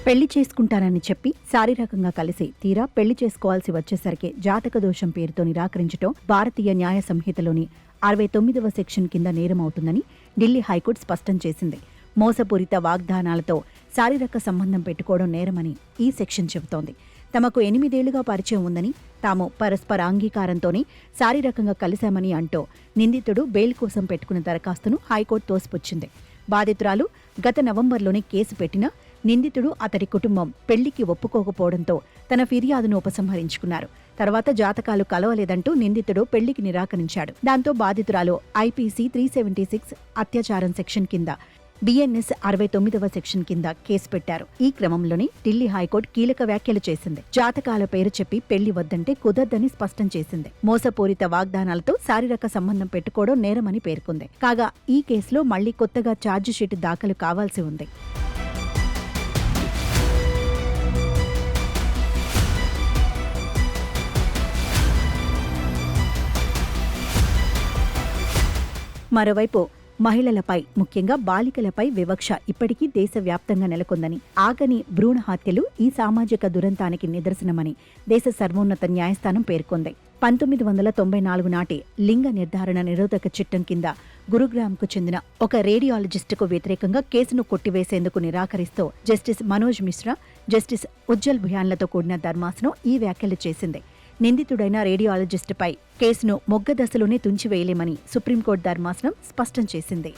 పెళ్లి చేసుకుంటానని చెప్పి శారీరకంగా కలిసి తీరా పెళ్లి చేసుకోవాల్సి వచ్చేసరికి జాతక దోషం పేరుతో నిరాకరించటం భారతీయ న్యాయ సంహితలోని 69వ సెక్షన్ కింద నేరమవుతుందని ఢిల్లీ హైకోర్టు స్పష్టం చేసింది. మోసపూరిత వాగ్దానాలతో శారీరక సంబంధం పెట్టుకోవడం నేరమని ఈ సెక్షన్ చెబుతోంది. తమకు 8 ఏళ్లుగా పరిచయం ఉందని, తాము పరస్పర అంగీకారంతోనే శారీరకంగా కలిశామని అంటూ నిందితుడు బెయిల్ కోసం పెట్టుకున్న దరఖాస్తును హైకోర్టు తోసిపుచ్చింది. బాధితురాలు గత నవంబర్లోనే కేసు పెట్టినా నిందితుడు అతడి కుటుంబం పెళ్లికి ఒప్పుకోకపోవడంతో తన ఫిర్యాదును ఉపసంహరించుకున్నారు. తర్వాత జాతకాలు కలవలేదంటూ నిందితుడు పెళ్లికి నిరాకరించాడు. దాంతో బాధితురాలు ఐపీసీ 376 అత్యాచారం సెక్షన్ కింద, బిఎన్ఎస్ 69వ సెక్షన్ కింద కేసు పెట్టారు. ఈ క్రమంలోనే ఢిల్లీ హైకోర్టు కీలక వ్యాఖ్యలు చేసింది. జాతకాల పేరు చెప్పి పెళ్లి వద్దంటే కుదరదని స్పష్టం చేసింది. మోసపూరిత వాగ్దానాలతో శారీరక సంబంధం పెట్టుకోవడం నేరమని పేర్కొంది. కాగా ఈ కేసులో మళ్లీ కొత్తగా ఛార్జిషీట్ దాఖలు కావాల్సి ఉంది. మరోవైపు మహిళలపై, ముఖ్యంగా బాలికలపై వివక్ష ఇప్పటికీ దేశవ్యాప్తంగా నెలకొందని, ఆగని భ్రూణ హత్యలు ఈ సామాజిక దురంతానికి నిదర్శనమని దేశ సర్వోన్నత న్యాయస్థానం పేర్కొంది. 1994 నాటి లింగ నిర్ధారణ నిరోధక చట్టం కింద గురుగ్రామ్కు చెందిన ఒక రేడియాలజిస్టుకు వ్యతిరేకంగా కేసును కొట్టివేసేందుకు నిరాకరిస్తూ జస్టిస్ మనోజ్ మిశ్రా, జస్టిస్ ఉజ్జల్ భుయాన్లతో కూడిన ధర్మాసనం ఈ వ్యాఖ్యలు చేసింది. నిందితుడైన రేడియాలజిస్టుపై కేసును మొగ్గదశలోనే తుంచివేయలేమని సుప్రీంకోర్టు ధర్మాసనం స్పష్టం చేసింది.